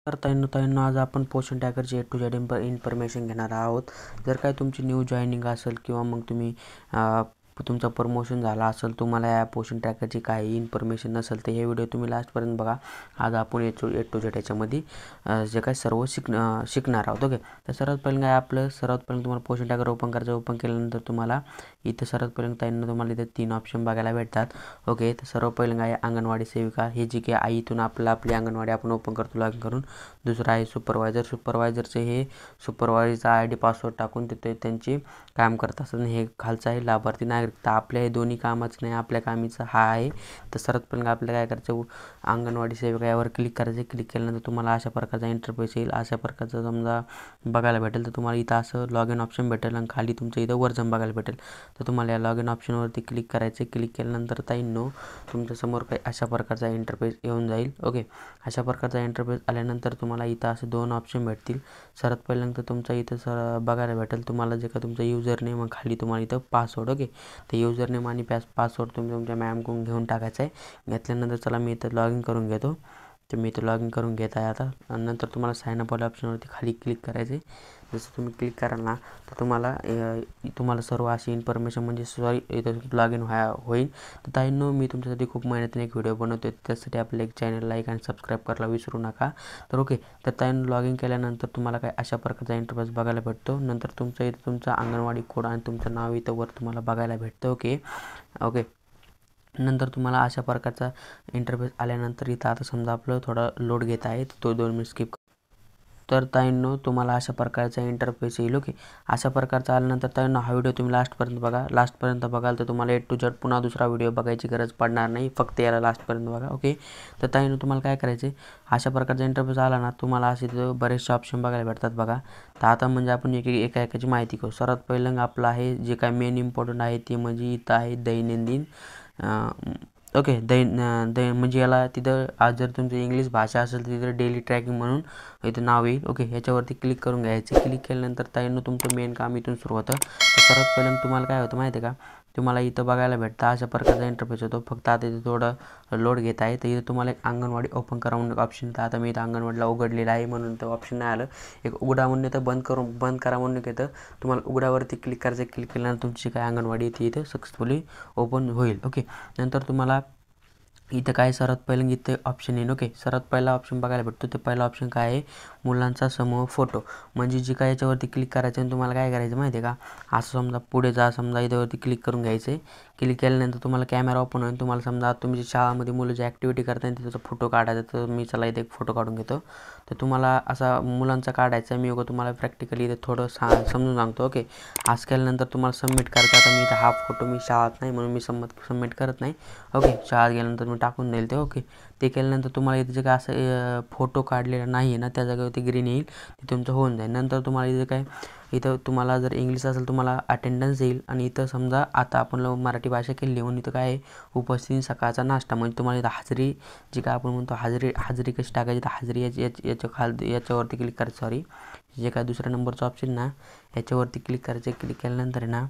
तर ताईंनो आज आपण पोषण ट्रॅकरची A to Z इन्फॉर्मेशन घेणार आहोत. जर काय तुमची न्यू जॉईनिंग असेल किंवा मग तुम्ही तुमचं प्रमोशन झालं असेल, तुम्हाला या पोषण ट्रॅकरची काही इन्फॉर्मेशन नसेल तर हे व्हिडिओ तुम्ही लास्टपर्यंत बघा. आज आपण A to Z याच्यामध्ये जे काय सर्व शिकणार आहोत. ओके, तर सर्वात पहिलं काय सर्वात पहिलं तुम्हाला पोषण ट्रॅकर ओपन करायचं. ओपन केल्यानंतर तुम्हाला इथं सर्वात पहिलं ताईंनो तुम्हाला इथे 3 ऑप्शन बघायला भेटतात. ओके, तर सर्व पहिलं काय अंगणवाडी सेविका, हे जी की इथून आपली अंगणवाडी आपण ओपन करतो लॉगिन करून. दुसरं आहे सुपरवायझरचे हे सुपरवायझरचा ID पासवर्ड टाकून तिथे त्यांची काम करत असतात. हे खालचं आहे लाभार्थी नागरिकता. आपल्या हे दोन्ही कामाचं नाही, आपल्या कामीचं हा आहे. तर सर्वात पहिलं आपल्याला काय करायचं, अंगणवाडी सेविका यावर क्लिक करायचं. क्लिक केल्यानंतर तुम्हाला अशा प्रकारचा इंटरफेस येईल. अशा प्रकारचं समजा बघायला भेटेल. तर तुम्हाला इथं असं लॉग इन ऑप्शन भेटेल आणि खाली तुमचं इथं वर्जन बघायला भेटेल. तर तुम्हाला या लॉग इन ऑप्शनवरती क्लिक करायचं. क्लिक केल्यानंतर ताईंनो तुमच्यासमोर काही अशा प्रकारचा इंटरफेस येऊन जाईल. ओके, अशा प्रकारचा इंटरफेस आल्यानंतर तुम्हाला इथं असं 2 ऑप्शन भेटतील. सर्वात पहिल्यांदा तुमचा इथं बघायला भेटेल तुम्हाला जे का तुमचा युजर नेम आणि खाली तुम्हाला इथं पासवर्ड. ओके, तर युजर नेम आणि पासवर्ड तुम्ही तुमच्या मॅमकडून घेऊन टाकायचा आहे. घेतल्यानंतर चला मी इथं लॉग इन करून घेतो. तर मी इथं लॉग इन करून घेत आहे आता. आणि नंतर तुम्हाला साइन अप वाल्या ऑप्शनवरती खाली क्लिक करायचे. जसं तुम्ही क्लिक कराल ना तर तुम्हाला सर्व अशी इन्फॉर्मेशन म्हणजे इथं लॉग इन होईल. तर ताईंनो मी तुमच्यासाठी खूप मेहनतीने एक व्हिडिओ बनवतो. त्यासाठी आपलं एक चॅनल लाईक आणि सबस्क्राईब करायला विसरू नका. तर ओके, तर ताईंनो लॉग इन केल्यानंतर तुम्हाला काय अशा प्रकारचा इंटरफेस बघायला भेटतो. नंतर तुमचा अंगणवाडी कोड आणि तुमचं नाव इथं वर तुम्हाला बघायला भेटतं. ओके, नंतर तुम्हाला अशा प्रकारचा इंटरफेस आल्यानंतर इथं आता समजा आपलं थोडा लोड घेत आहे, तो 2 मिनिट स्किप. तर ताईंनो तुम्हाला अशा प्रकारचा इंटरफेस येईल. ओके, अशा प्रकारचा आल्यानंतर ताईंनो हा व्हिडिओ तुम्ही लास्टपर्यंत बघा. लास्टपर्यंत बघाल तर तुम्हाला A to Z पुन्हा दुसरा व्हिडिओ बघायची गरज पडणार नाही, फक्त याला लास्टपर्यंत बघा. ओके, तर ताईंनो तुम्हाला काय करायचं आहे, अशा प्रकारचा इंटरफेस आला ना तुम्हाला असे तिथं बरेचसे ऑप्शन बघायला भेटतात बघा. तर आता म्हणजे आपण एकाची माहिती करू. सर्वात पहिलं आपलं आहे जे काय मेन इम्पॉर्टंट आहे ते म्हणजे इथं आहे दैनंदिन. ओके, म्हणजे याला तिथं आज जर तुमची इंग्लिश भाषा असेल तर तिथं डेली ट्रॅकिंग म्हणून इथं नाव येईल. ओके, ह्याच्यावरती क्लिक करून घ्यायचं. क्लिक केल्यानंतर ताईंनो तुमचं मेन काम इथून सुरू होतं. तर सर्वात पहिल्यांदा तुम्हाला काय होतं माहिती आहे का, तुम्हाला इथं बघायला भेटतं अशा प्रकारचा इंटरफेस होतो. फक्त आता इथं थोडं लोड घेत आहे. तर इथं तुम्हाला एक अंगणवाडी ओपन करा म्हणून ऑप्शन येतं. आता मी इथं अंगणवाडीला उघडलेलं आहे म्हणून तर ऑप्शन नाही आलं. एक उघडा म्हणून येतं, बंद करा म्हणून येतं. तुम्हाला उघड्यावरती क्लिक करायचं. क्लिक केल्यानंतर तुमची काय अंगणवाडी ती इथं सक्सेसफुली ओपन होईल. ओके, नंतर तुम्हाला इथं काय सर्वात पहिलं इथं ऑप्शन येईल. ओके, सर्वात पहिला ऑप्शन बघायला भेटतो. ते पहिला ऑप्शन काय आहे, मुलांचा समूह फोटो. म्हणजे जे काय याच्यावरती क्लिक करायचं आणि तुम्हाला काय करायचं माहिती आहे का, असं समजा पुढे जा, समजा इथंवरती क्लिक करून घ्यायचं आहे. क्लिक केल्यानंतर तुम्हाला कॅमेरा ओपन होईल. तुम्हाला समजा तुम्ही शाळामध्ये मुलं जे ॲक्टिव्हिटी करतात त्याचा फोटो काढायचा. तर मी चला इथे एक फोटो काढून घेतो. तर तुम्हाला असा मुलांचा काढायचा. मी तुम्हाला प्रॅक्टिकली इथे थोडं समजून सांगतो. ओके, असं केल्यानंतर तुम्हाला सबमिट करायचं. आता मी इथं हा फोटो मी शाळेत नाही म्हणून मी सबमिट करत नाही. ओके, शाळेत गेल्यानंतर मी टाकून देईल ते. ओके, ते केल्यानंतर तुम्हाला इथे जे काय असं फोटो काढलेला नाही आहे ना त्या जागेवरती ग्रीन येईल, ते तुमचं होऊन जाईल. नंतर तुम्हाला इथे काय इथं तुम्हाला जर इंग्लिश असेल तुम्हाला अटेंडन्स येईल. आणि इथं समजा आता आपण मराठी भाषा केली म्हणून इथं काय आहे, उपस्थिती सकाळचा नाश्ता. म्हणजे तुम्हाला इथं हाजरी जी काय आपण म्हणतो हाजरी कशी टाकायची, तर हाजरी याच्यावरती क्लिक करायचं. सॉरी, जे काय दुसऱ्या नंबरचं ऑप्शन ना याच्यावरती क्लिक करायचं. क्लिक केल्यानंतर आहे ना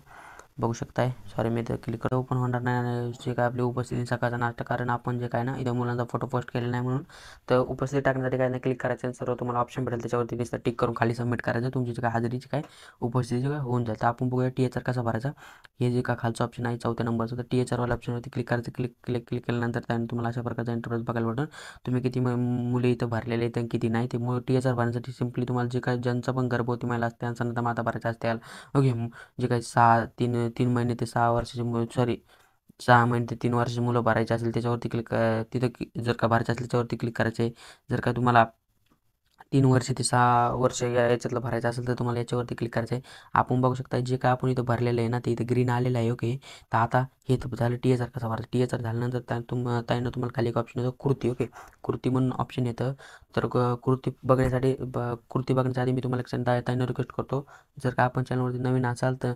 बघू शकताय, सॉरी मी इथं क्लिक करतो, ओपन होणार नाही जे काय आपली उपस्थिती सकाळचा नाश्ता. कारण आपण जे काय ना इथं मुलांचा फोटो पोस्ट केलेला नाही म्हणून. तर उपस्थिती टाकण्यासाठी काय नाही क्लिक करायचं आणि सर्व तुम्हाला ऑप्शन भेटेल त्याच्यावरती नुसतं टिक करून खाली सबमिट करायचं. तुमची जे काय हाजरीची काय उपस्थिती काय होऊन जाईल. तर आपण बघूया THR कसा भरायचा. हे जे काय खालचं ऑप्शन आहे 4थ्या नंबरचं, तर THR वाला ऑप्शनवरती क्लिक करायचं. क्लिक केल्यानंतर त्याने तुम्हाला अशा प्रकारचा इंटरफेस बघायला भेटेल. तुम्ही किती मुले इथं भरलेले आहेत किती नाही ते THR भरण्यासाठी सिम्पली तुम्हाला जे काय ज्यांचं पण गर्भवती महिला असते त्यांचा माता भरायचा असते. ओके, जे काही 3 महिने ते 6 वर्षाचे सॉरी 6 महिने ते 3 वर्षाची मुलं भरायची असेल त्याच्यावरती तिथं जर का भरायचं असेल त्याच्यावरती क्लिक करायचे. जर का तुम्हाला 3 वर्ष ते 6 वर्ष याच्यातलं भरायचं असेल तर तुम्हाला याच्यावरती क्लिक करायचं आहे. आपण बघू शकता जे काय आपण इथं भरलेलं आहे ना ते इथं ग्रीन आलेलं आहे. ओके, तर आता हे तर झालं THR कसा भरायचं. THR झाल्यानंतर ताईनं तुम्हाला खाली एक ऑप्शन येतो कृती. ओके, कृती म्हणून ऑप्शन येतं. तर कृती बघण्यासाठी आधी मी तुम्हाला ताईनं रिक्वेस्ट करतो, जर का आपण चॅनलवरती नवीन असाल तर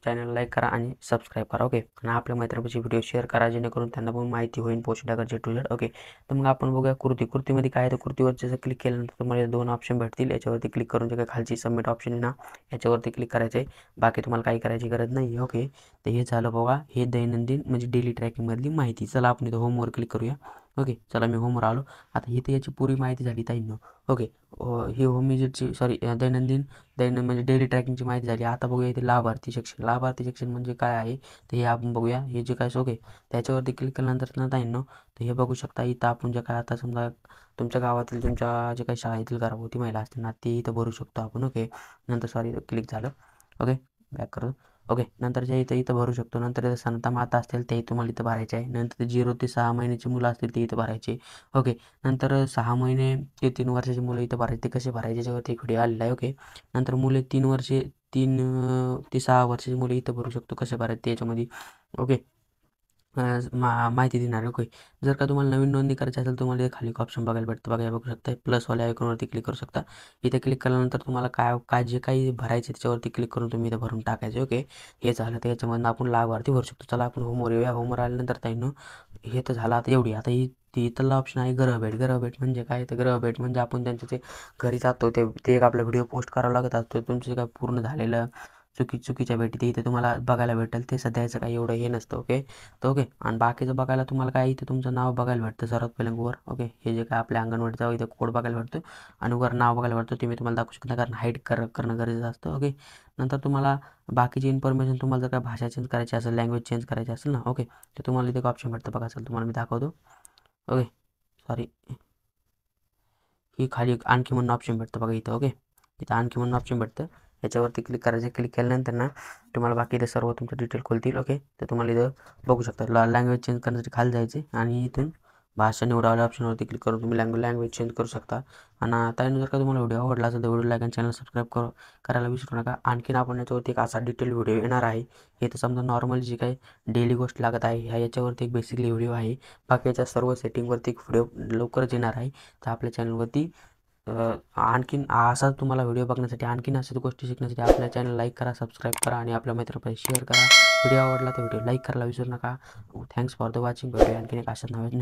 चॅनल लाईक करा आणि सबस्क्राईब करा. ओके, आणि आपल्या मैत्रिणीची व्हिडिओ शेअर करा जेणेकरून त्यांना पण माहिती होईल पोषण टाकायचे A to Z. ओके, तर मग आपण बघूया कृतीमध्ये काय आहे. तर कृतीवर जसं क्लिक केल्यानंतर तुम्हाला 2 ऑप्शन भेटतील. याच्यावरती क्लिक करून जे काही खालची सबमिट ऑप्शन आहे ना याच्यावरती क्लिक करायचं आहे. बाकी तुम्हाला काही करायची गरज नाही. ओके, तर हे झालं बघा, हे दैनंदिन म्हणजे डेली ट्रॅकिंगमधली माहिती. चला आपण इथं होमवर क्लिक करूया. ओके. चला मी होमवर आलो. आता इथे याची पुरी माहिती झाली ताईंनो. ओके. ही होम विजिटची सॉरी दैनंदिन म्हणजे डेली ट्रॅकिंगची माहिती झाली. आता बघूया इथे लाभार्थी सेक्शन. लाभार्थी सेक्शन म्हणजे काय आहे तर हे आपण बघूया. हे जे काय ओके त्याच्यावरती क्लिक केल्यानंतर ना ताईंनो तर हे बघू शकता. इथं आपण जे काय आता समजा तुमच्या गावातील तुमच्या जे काही शाळेतील गर्भवती महिला असतील ना ती इथं भरू शकतो आपण. ओके. नंतर सॉरी क्लिक झालं. ओके. बॅक करू. ओके. नंतर जे इथं भरू शकतो. नंतर इथं संता माता असतील ते तुम्हाला इथं भरायचे आहे. नंतर 0 ते 6 महिन्याची मुलं असतील ते इथं भरायचे. ओके. नंतर 6 महिने ते 3 वर्षाची मुलं इथं भरायचे. ते कसे भरायचे याच्यावरती एक व्हिडिओ आलेला आहे. ओके. नंतर मुले 3 ते 6 वर्षाची मुलं इथं भरू शकतो कसे भरायचे ते याच्यामध्ये. ओके. माहिती देणार आहे. ओके. जर का तुम्हाला नवीन नोंदणी करायची असेल तुम्हाला खाली एक ऑप्शन बघायला भेटतं. बघा बघू शकता प्लसवाल्या आयकॉनवरती क्लिक करू शकता. इथे क्लिक केल्यानंतर तुम्हाला काय जे काही भरायचे त्याच्यावरती क्लिक करून तुम्ही इथं भरून टाकायचे. ओके. हे झालं तर याच्यामधून आपण लाभार्थी भरू शकतो. चला आपण होमवर येऊया. होमवर आल्यानंतर ताईंनो हे तर झालं. आता एवढी आता इथला ऑप्शन आहे ग्रहभेट. ग्रहभेट म्हणजे काय तर ग्रहभेट म्हणजे आपण त्यांच्या ते घरी जातो ते एक आपला व्हिडिओ पोस्ट करावा लागत असतो. तुमचं काय पूर्ण झालेलं चुकीच्या भेटी ते इथे तुम्हाला बघायला भेटेल. ते सध्याचं काही एवढं हे नसतं. ओके. तर ओके. आणि बाकीचं बघायला तुम्हाला काय इथे तुमचं नाव बघायला भेटतं सर्वात पहिल्यांदा वर. ओके. हे जे काय आपल्या अंगणवाडीचा इथं कोड बघायला भेटतो आणि वर नाव बघायला भेटतं. ते मी तुम्हाला दाखवू शकतो कारण हाईड करणं गरजेचं असतं. ओके. नंतर तुम्हाला बाकीची इन्फॉर्मेशन तुम्हाला जर काय भाषा चेंज करायची असेल लँग्वेज चेंज करायची असेल ना ओके तर तुम्हाला इथे एक ऑप्शन भेटतं बघा. असेल तुम्हाला मी दाखवतो. ओके. सॉरी ही खाली आणखी म्हणून ऑप्शन भेटतं बघा इथं. ओके. इथं आणखी म्हणून ऑप्शन भेटतं. याच्यावरती क्लिक करायचं. क्लिक केल्यानंतर ना तुम्हाला बाकी इथे सर्व तुमचं डिटेल खोलतील. ओके. तर तुम्हाला इथं बघू शकता लँग्वेज चेंज करण्यासाठी खाली जायचे आणि इथून भाषा निवडावल्या ऑप्शनवरती क्लिक करून तुम्ही लँग्वेज चेंज करू शकता. आणि त्यानंतर जर का तुम्हाला व्हिडिओ आवडला असेल तर व्हिडिओ लाईक आणि चॅनल सबस्क्राईब करायला विसरू नका. आणखीन आपण याच्यावरती एक असा डिटेल व्हिडिओ येणार आहे. हे तर समजा नॉर्मल जी काही डेली गोष्ट लागत आहे याच्यावरती एक बेसिकली व्हिडिओ आहे. बाकीच्या सर्व सेटिंगवरती एक व्हिडिओ लवकरच येणार आहे. तर आपल्या चॅनलवरती आणखीन असा तुम्हाला व्हिडिओ बघण्यासाठी आणखीन अशाच गोष्टी शिकण्यासाठी आपल्या चॅनल लाईक करा, सबस्क्राईब करा आणि आपल्या मित्रांपर्यंत शेअर करा. व्हिडिओ आवडला तर व्हिडिओ लाईक करायला विसरू नका. Thanks for the watching. भेटूया आणखीन एक अशाच नवीन